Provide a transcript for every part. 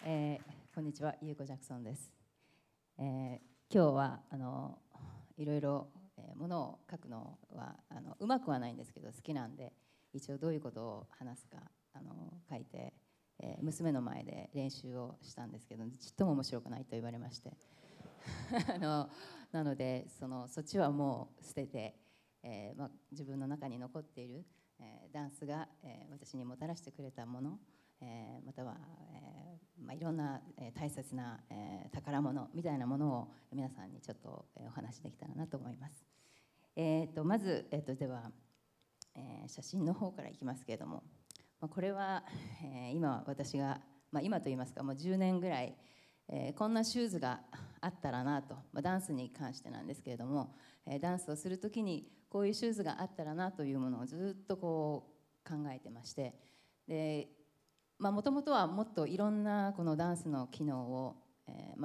こんにちは、ゆうこジャクソンです。今日はいろいろものを書くのはうまくはないんですけど好きなんで、一応どういうことを話すか書いて、娘の前で練習をしたんですけど、ちっとも面白くないと言われましてなのでそっちはもう捨てて、自分の中に残っている、ダンスが、私にもたらしてくれたもの、または、いろんな、大切な、宝物みたいなものを皆さんにちょっと、お話できたらなと思います。まず、では、写真の方からいきますけれども、これは、今私が、今といいますかもう10年ぐらい、こんなシューズがあったらなと、ダンスに関してなんですけれども、ダンスをする時にこういうシューズがあったらなというものをずっとこう考えてまして、でもともとはもっといろんなこのダンスの機能を、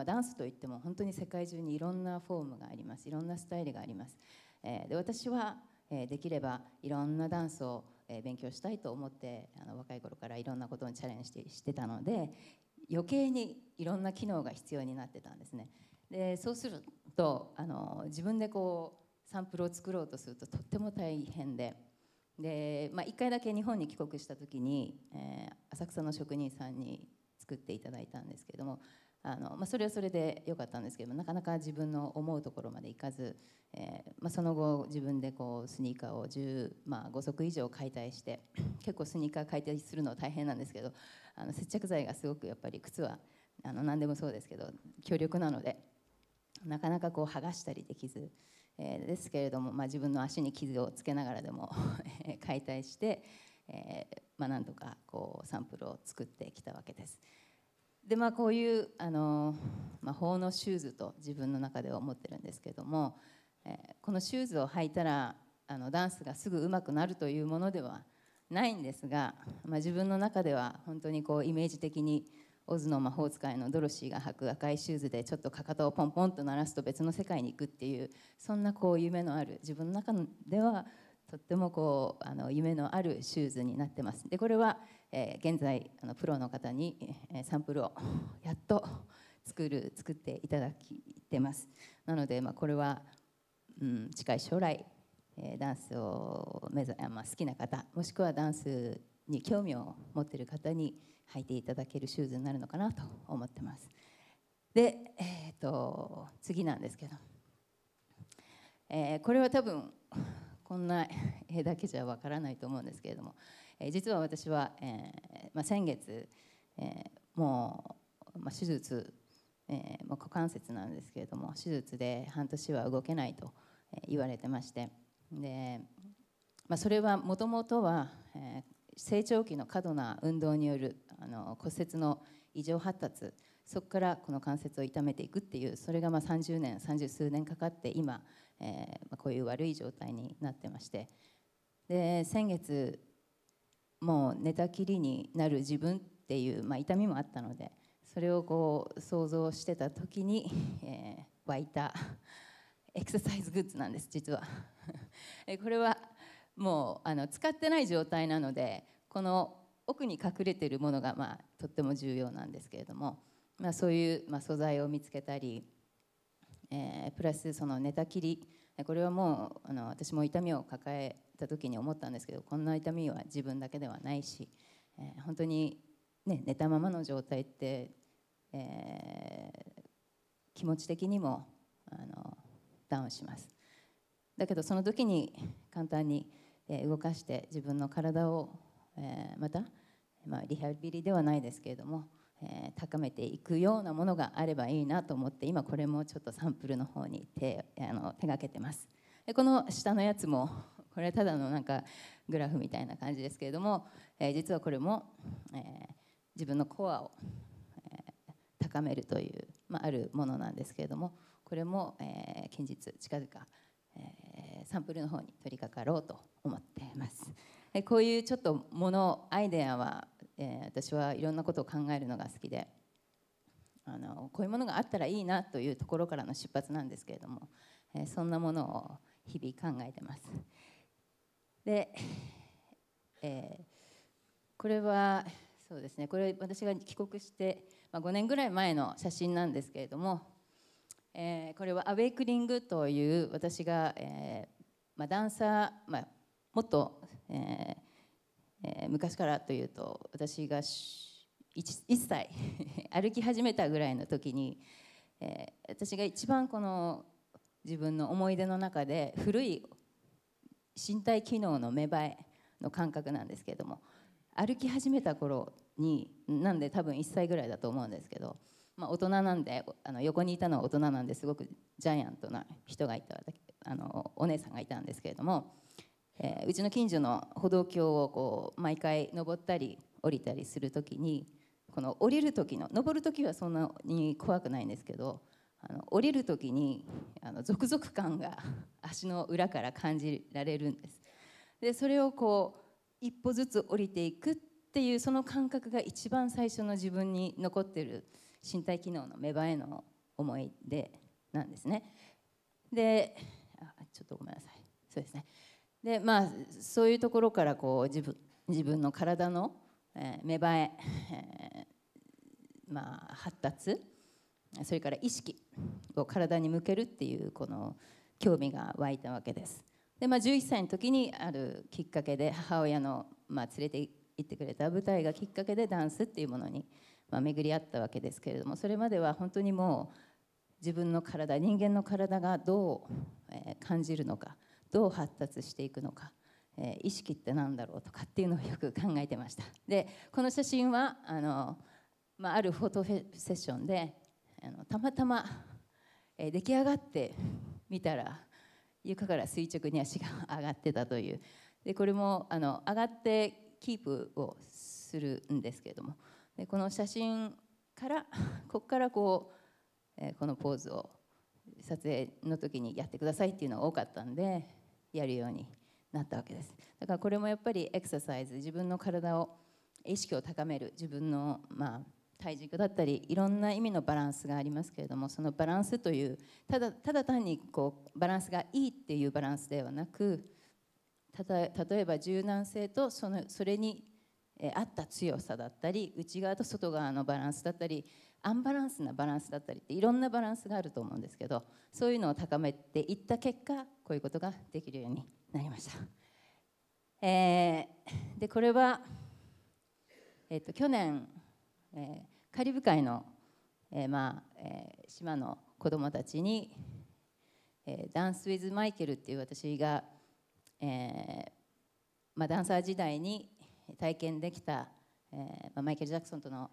ダンスといっても本当に世界中にいろんなフォームがあります。いろんなスタイルがあります。で私はできればいろんなダンスを勉強したいと思って若い頃からいろんなことにチャレンジしてたので、余計にいろんな機能が必要になってたんですね。でそうすると自分でこうサンプルを作ろうとするととっても大変で。1回だけ日本に帰国した時に、浅草の職人さんに作っていただいたんですけれども、それはそれで良かったんですけども、なかなか自分の思うところまでいかず、その後自分でこうスニーカーを5足以上解体して結構スニーカー解体するのは大変なんですけど、接着剤がすごくやっぱり靴は何でもそうですけど強力なのでなかなかこう剥がしたりできず。ですけれども、自分の足に傷をつけながらでも解体して、なんとかこうサンプルを作ってきたわけです。でこういう法のシューズと自分の中では思ってるんですけれども、このシューズを履いたらダンスがすぐ上手くなるというものではないんですが、自分の中では本当にこうイメージ的にオズの魔法使いのドロシーが履く赤いシューズでちょっとかかとをポンポンと鳴らすと別の世界に行くっていう、そんなこう夢のある、自分の中ではとってもこう夢のあるシューズになってます。でこれは、現在プロの方にサンプルをやっと作っていただいてます。なので、これは、近い将来ダンスを好きな方、もしくはダンスに興味を持っている方に履いていただけるシューズになるのかなと思ってます。で、次なんですけど、これは多分こんな絵だけじゃわからないと思うんですけれども、実は私は、先月、もう、手術、股関節なんですけれども手術で半年は動けないと言われてまして、で、それはもともとは、成長期の過度な運動による骨折の異常発達、そこからこの関節を痛めていくっていう、それが30数年かかって今、こういう悪い状態になってまして、で先月もう寝たきりになる自分っていう、痛みもあったので、それをこう想像してた時に、湧いたエクササイズグッズなんです実はこれはもう使ってない状態なので、この奥に隠れているものがとっても重要なんですけれども、そういう、素材を見つけたり、プラスその寝たきり、これはもう私も痛みを抱えた時に思ったんですけど、こんな痛みは自分だけではないし、本当に、寝たままの状態って、気持ち的にもダウンします。だけどその時に簡単に動かして自分の体をまた、リハビリではないですけれども、高めていくようなものがあればいいなと思って、今これもちょっとサンプルの方に手がけてます。でこの下のやつもこれはただのなんかグラフみたいな感じですけれども、実はこれも、自分のコアを、高めるという、あるものなんですけれども、これも、近日近々、サンプルの方に取り掛かろうと思っています。こういうちょっとアイデアは、私はいろんなことを考えるのが好きで、こういうものがあったらいいなというところからの出発なんですけれども、そんなものを日々考えてます。で、これはそうですね、これ私が帰国して、5年ぐらい前の写真なんですけれども、これはアウェイクリングという私が、ダンサー、もっと、昔からというと私が1歳歩き始めたぐらいの時に、私が一番この自分の思い出の中で古い身体機能の芽生えの感覚なんですけれども、歩き始めた頃に、なんで多分1歳ぐらいだと思うんですけど、大人なんで横にいたのは大人なんですごくジャイアントな人がいたお姉さんがいたんですけれども、うちの近所の歩道橋をこう毎回登ったり降りたりする時に、この降りる時の、登る時はそんなに怖くないんですけど、降りる時にゾクゾク感が足の裏から感じられるんです。でそれをこう一歩ずつ降りていくっていうその感覚が一番最初の自分に残っている身体機能の芽生えの思い出なんですね。でちょっとごめんなさい。そうですね。でそういうところからこう自分の体の芽生え、発達、それから意識を体に向けるっていうこの興味が湧いたわけです。で、11歳の時にあるきっかけで母親の、連れて行ってくれた舞台がきっかけでダンスっていうものに、巡り合ったわけですけれども、それまでは本当にもう自分の体、人間の体がどう感じるのか、どう発達していくのか、意識って何だろうとかっていうのをよく考えてました。でこの写真はあるフォトセッションでたまたま出来上がってみたら床から垂直に足が上がってたという。でこれも上がってキープをするんですけれども、でこの写真からここからこのポーズを撮影の時にやってくださいっていうのが多かったんでやるようになったわけです。だからこれもやっぱりエクササイズ、自分の体を意識を高める、自分の体軸だったりいろんな意味のバランスがありますけれども、そのバランスというただ単にこうバランスがいいっていうバランスではなく、例えば柔軟性とそれに合った強さだったり、内側と外側のバランスだったり、アンバランスなバランスだったりっていろんなバランスがあると思うんですけど、そういうのを高めていった結果こういうことができるようになりました。でこれは、去年、カリブ海の、島の子どもたちに、ダンス・ウィズ・マイケルっていう私が、ダンサー時代に体験できた、マイケル・ジャクソンとの、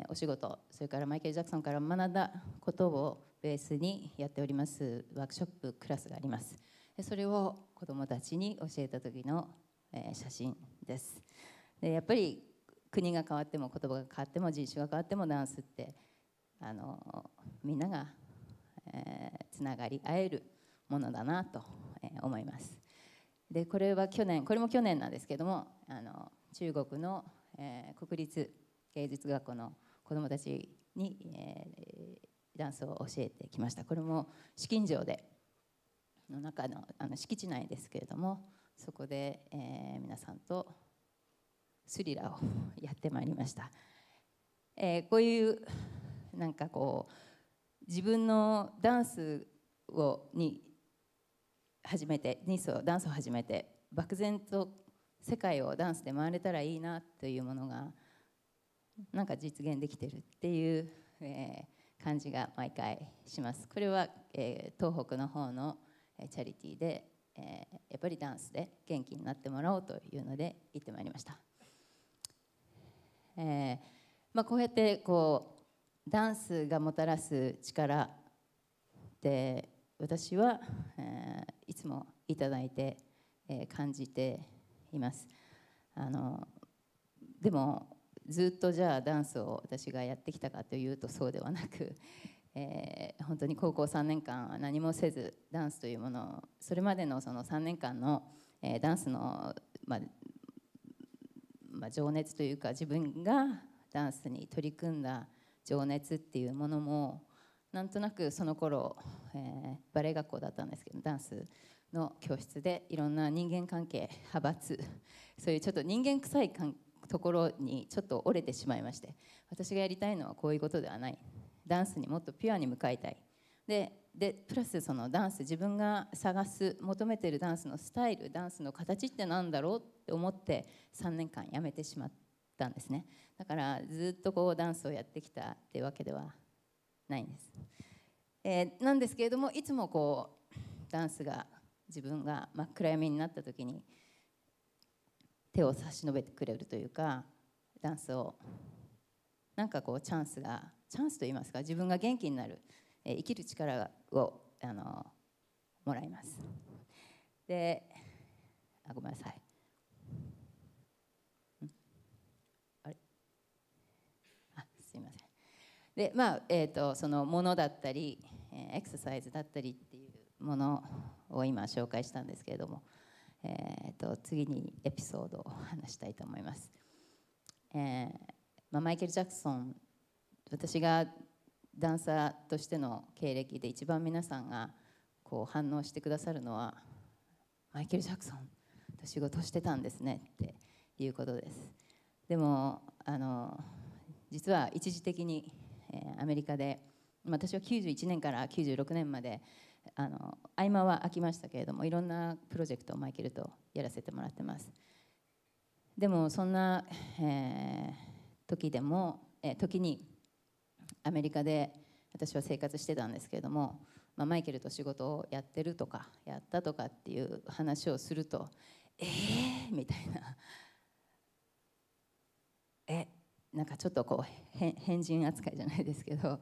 お仕事、それからマイケル・ジャクソンから学んだことをベースにやっておりますワークショップクラスがあります。それを子どもたちに教えた時の、写真です。でやっぱり国が変わっても言葉が変わっても人種が変わってもダンスってみんなが、つながり合えるものだなと、思います。でこれも去年なんですけども中国の、国立芸術学校の子どもたちに、ダンスを教えてきました。これも紫禁城の中の敷地内ですけれども、そこで、皆さんとスリラーをやってまいりました。こういうなんかこう自分のダンスにダンスを始めて漠然と世界をダンスで回れたらいいなというものがなんか実現できてるっていう、感じが毎回します。これは、東北の方のチャリティーで、やっぱりダンスで元気になってもらおうというので行ってまいりました。こうやってダンスがもたらす力で私は、いつもいただいて、感じています。でもずっとじゃあダンスを私がやってきたかというとそうではなく、本当に高校3年間は何もせずダンスというものをそれまでのその3年間の、ダンスの、情熱というか自分がダンスに取り組んだ情熱っていうものもなんとなくその頃、バレエ学校だったんですけどダンスの教室でいろんな人間関係派閥そういうちょっと人間臭いところにちょっと折れてしまいまして、私がやりたいのはこういうことではない、ダンスにもっとピュアに向かいたい。でプラスそのダンス、自分が探す求めているダンスのスタイル、ダンスの形って何だろうって思って3年間やめてしまったんですね。だからずっとこうダンスをやってきたっていうわけではないんです。なんですけれども、いつもこうダンスが自分が真っ暗闇になった時に手を差し伸べてくれるというか、ダンスをなんかこうチャンスといいますか、自分が元気になる、生きる力をもらいます。で、ごめんなさい。すいません。で、そのものだったり、エクササイズだったりっていうものを今紹介したんですけれども、次にエピソードを話したいと思います。マイケル・ジャクソン、私がダンサーとしての経歴で一番皆さんがこう反応してくださるのは、マイケル・ジャクソンと仕事してたんですねっていうことです。でも実は一時的に、アメリカで、私は91年から96年まで合間は空きましたけれども、いろんなプロジェクトをマイケルとやらせてもらってます。でもそんな、時にアメリカで私は生活してたんですけれども、マイケルと仕事をやってるとかやったとかっていう話をすると、みたいな、なんかちょっとこう変人扱いじゃないですけど、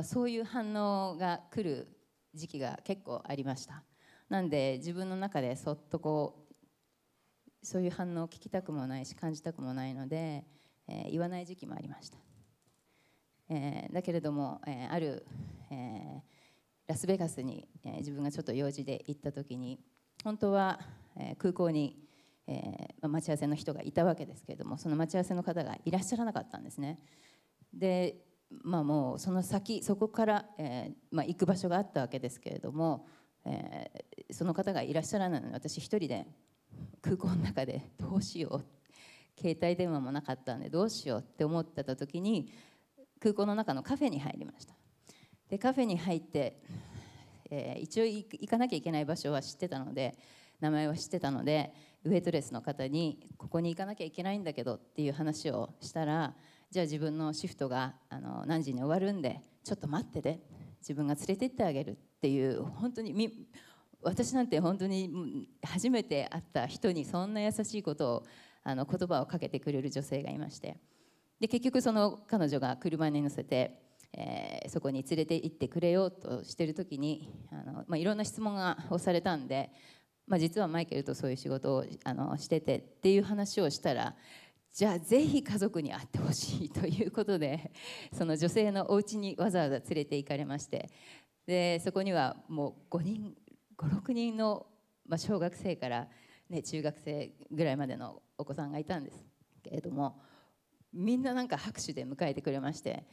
そういう反応が来る時期が結構ありました。なんで自分の中でそっとこうそういう反応を聞きたくもないし感じたくもないので、言わない時期もありました。だけれども、ある、ラスベガスに、自分がちょっと用事で行った時に、本当は、空港に、待ち合わせの人がいたわけですけれども、その待ち合わせの方がいらっしゃらなかったんですね。で、もうそこから、行く場所があったわけですけれども、その方がいらっしゃらないので、私一人で空港の中でどうしよう、携帯電話もなかったんでどうしようって思ってた時に、空港の中のカフェに入りました。でカフェに入って、一応行かなきゃいけない場所は知ってたので、名前は知ってたので、ウェイトレスの方にここに行かなきゃいけないんだけどっていう話をしたら、じゃあ自分のシフトが何時に終わるんでちょっと待ってて、自分が連れて行ってあげるっていう、本当に私なんて本当に初めて会った人にそんな優しいことを言葉をかけてくれる女性がいまして、で結局その彼女が車に乗せて、そこに連れて行ってくれようとしてる時にいろんな質問をされたんで、実はマイケルとそういう仕事をしててっていう話をしたら、じゃあぜひ家族に会ってほしいということで、その女性のお家にわざわざ連れて行かれまして、でそこにはもう6人の、小学生から、中学生ぐらいまでのお子さんがいたんですけれども、みんななんか拍手で迎えてくれまして、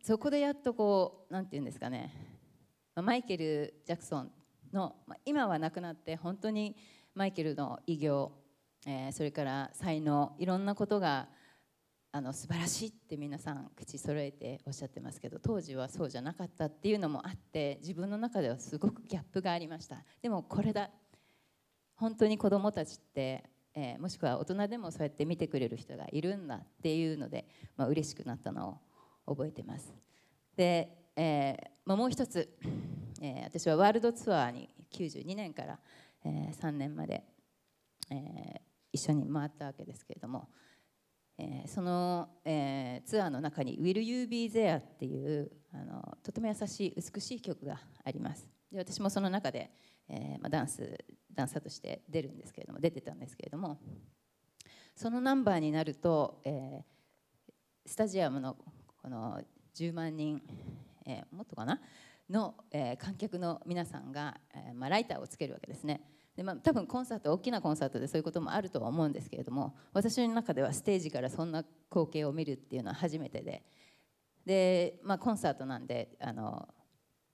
そこでやっとこうなんていうんですかね、マイケル・ジャクソンの、今は亡くなって本当にマイケルの偉業、それから才能、いろんなことが素晴らしいって皆さん口揃えておっしゃってますけど、当時はそうじゃなかったっていうのもあって、自分の中ではすごくギャップがありました。でもこれだ、本当に子どもたちって、もしくは大人でもそうやって見てくれる人がいるんだっていうので、嬉しくなったのを覚えてます。で、もう一つ、私はワールドツアーに92年から、3年まで、一緒に回ったわけですけれども、その、ツアーの中に「Will You Be There」っていうとても優しい美しい曲があります。で私もその中で、ダンサーとして出てたんですけれども、そのナンバーになると、スタジアムのこの10万人、もっとかなの、観客の皆さんが、ライターをつけるわけですね。で多分大きなコンサートでそういうこともあるとは思うんですけれども、私の中ではステージからそんな光景を見るっていうのは初めてで、コンサートなんで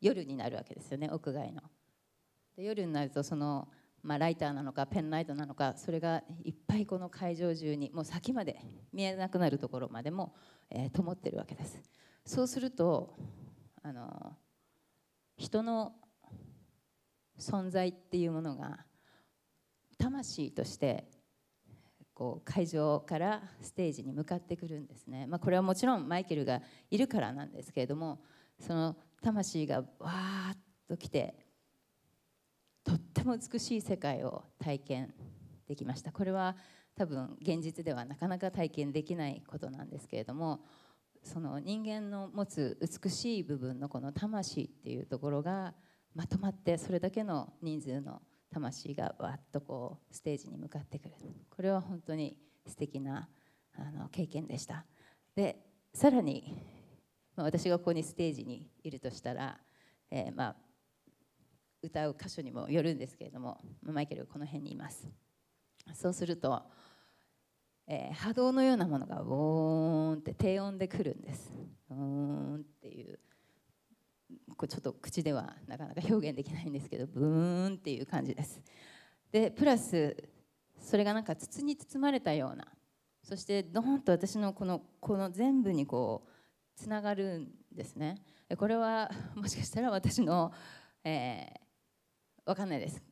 夜になるわけですよね、屋外の。で夜になるとその、ライターなのかペンライトなのか、それがいっぱいこの会場中にもう先まで見えなくなるところまでも、灯ってるわけです。そうすると人の存在っていうものが魂としてこう会場からステージに向かってくるんですね。これはもちろんマイケルがいるからなんですけれども、その魂がわーっと来てとっても美しい世界を体験できました。これは多分現実ではなかなか体験できないことなんですけれども、その人間の持つ美しい部分のこの魂っていうところがまとまって、それだけの人数の魂がわっとこうステージに向かってくる。これは本当に素敵な経験でした。でさらに、私がここにステージにいるとしたら、歌う箇所にもよるんですけれども、マイケルがこの辺にいます。そうすると、波動のようなものがウォーンって低音で来るんです。ウーンっていう、これちょっと口ではなかなか表現できないんですけど、ブーンっていう感じです。でプラスそれがなんか筒に包まれたような、そしてドーンと私のこの全部にこうつながるんですね。これはもしかしたら私の、分かんないです、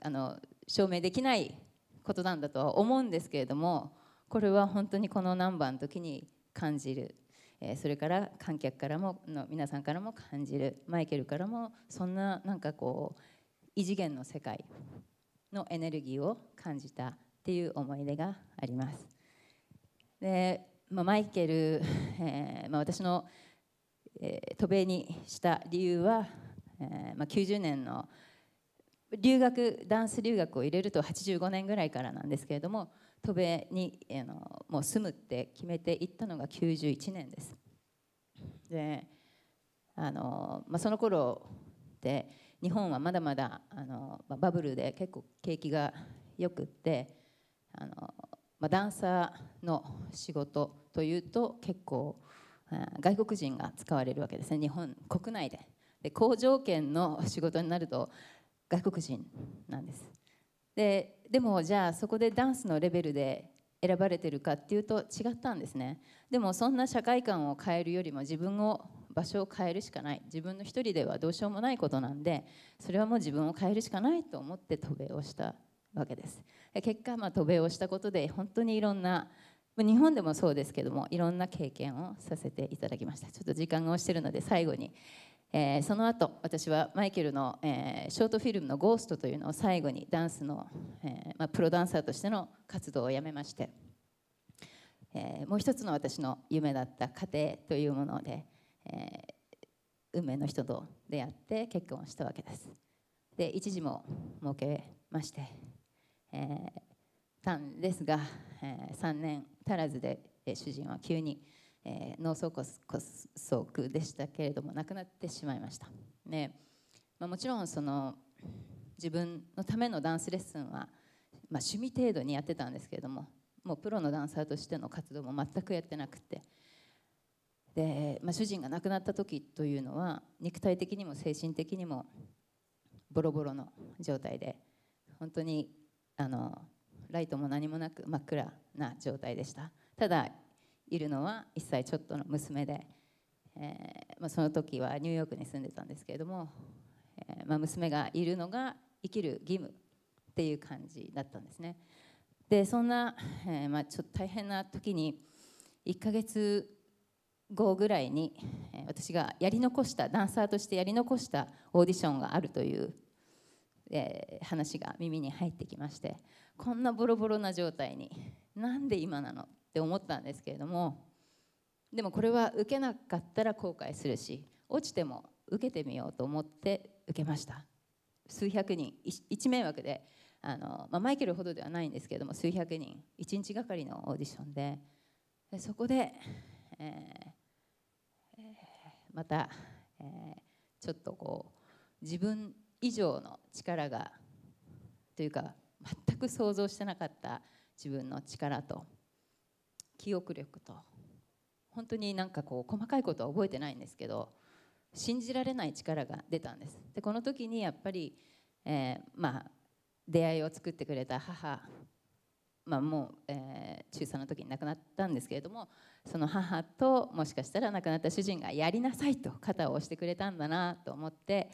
証明できないことなんだとは思うんですけれども、これは本当にこのナンバーの時に感じる、それから観客からもの皆さんからも感じる、マイケルからもそんななんかこう異次元の世界のエネルギーを感じたっていう思い出があります。で、マイケル、私の、渡米にした理由は、90年のダンス留学を入れると85年ぐらいからなんですけれども、渡米にもう住むって決めていったのが91年です。でその頃で日本はまだまだバブルで結構景気がよくって、ダンサーの仕事というと結構外国人が使われるわけですね、日本国内で。で好条件の仕事になると外国人なんです。でもじゃあそこでダンスのレベルで選ばれてるかっていうと違ったんですね。でもそんな社会観を変えるよりも自分を場所を変えるしかない、自分の一人ではどうしようもないことなんで、それはもう自分を変えるしかないと思って渡米をしたわけです。結果渡米をしたことで本当にいろんな、日本でもそうですけどもいろんな経験をさせていただきました。ちょっと時間が押してるので最後に、その後私はマイケルの、ショートフィルムの「ゴースト」というのを最後にダンスの、プロダンサーとしての活動をやめまして、もう一つの私の夢だった家庭というもので、運命の人と出会って結婚したわけです。で一時も設けまして、たんですが、3年足らずで、主人は急に、脳梗塞でしたけれども亡くなってしまいました。で、もちろんその自分のためのダンスレッスンは、趣味程度にやってたんですけれども、もうプロのダンサーとしての活動も全くやってなくて、で、主人が亡くなった時というのは肉体的にも精神的にもボロボロの状態で、本当にライトも何もなく真っ暗な状態でした。ただいるのは1歳ちょっとの娘で、その時はニューヨークに住んでたんですけれども、娘がいるのが生きる義務っていう感じだったんですね。でそんな、ちょっと大変な時に1ヶ月後ぐらいに、私がやり残したダンサーとしてやり残したオーディションがあるという、話が耳に入ってきまして、こんなボロボロな状態になんで今なのって思ったんですけれども、でもこれは受けなかったら後悔するし、落ちても受けてみようと思って受けました。数百人1名枠でマイケルほどではないんですけれども、数百人1日がかりのオーディションで、そこで、また、ちょっとこう自分以上の力がというか、全く想像してなかった自分の力と記憶力と、本当になんかこう細かいことは覚えてないんですけど、信じられない力が出たんです。でこの時にやっぱり、出会いを作ってくれた母、もう、中3の時に亡くなったんですけれども、その母ともしかしたら亡くなった主人がやりなさいと肩を押してくれたんだなと思って、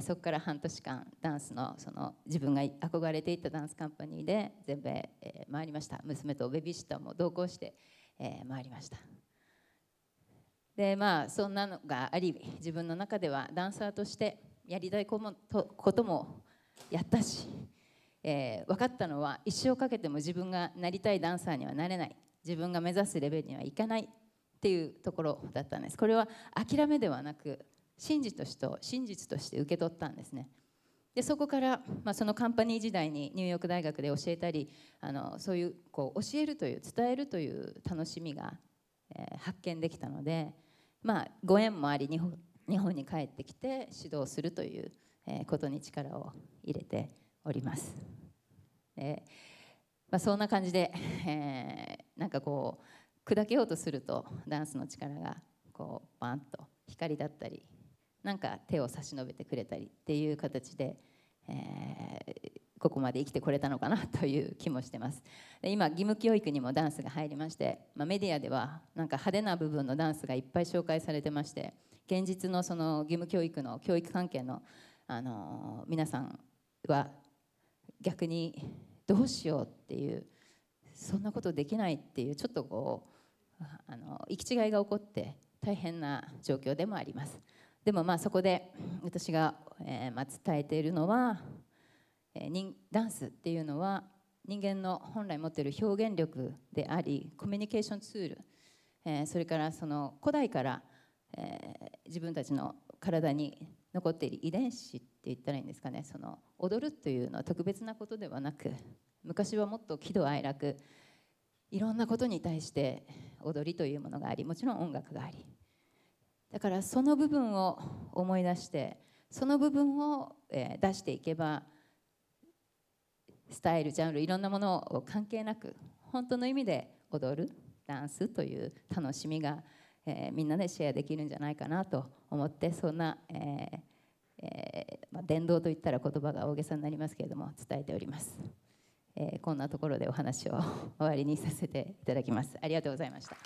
そこから半年間ダンスの、自分が憧れていたダンスカンパニーで全米、回りました。娘とベビーシッターも同行して、回りました。でそんなのがあり、自分の中ではダンサーとしてやりたいこともやったし、分かったのは一生かけても自分がなりたいダンサーにはなれない、自分が目指すレベルにはいかないっていうところだったんです。これは諦めではなく真実として受け取ったんですね。でそこから、そのカンパニー時代にニューヨーク大学で教えたり、そういう教えるという伝えるという楽しみが、発見できたので、ご縁もあり日本に帰ってきて指導するという、ことに力を入れております。そんな感じで、なんかこう砕けようとするとダンスの力がこうバンと光だったり、なんか手を差し伸べてくれたりっていう形で、ここまで生きてこれたのかなという気もしてます。で今義務教育にもダンスが入りまして、メディアではなんか派手な部分のダンスがいっぱい紹介されてまして、現実のその義務教育の教育関係の、皆さんは逆にどうしようっていう、そんなことできないっていう、ちょっとこう行き違いが起こって大変な状況でもあります。でもそこで私が、伝えているのは、ダンスっていうのは人間の本来持っている表現力であり、コミュニケーションツール、それからその古代から、自分たちの体に残っている遺伝子って言ったらいいんですかね、その踊るというのは特別なことではなく、昔はもっと喜怒哀楽、いろんなことに対して踊りというものがあり、もちろん音楽があり、だからその部分を思い出して、その部分を出していけば、スタイル、ジャンル、いろんなものを関係なく本当の意味で踊るダンスという楽しみが、みんなでシェアできるんじゃないかなと思って、そんな、伝道といったら言葉が大げさになりますけれども伝えております。こんなところでお話を終わりにさせていただきます。ありがとうございました。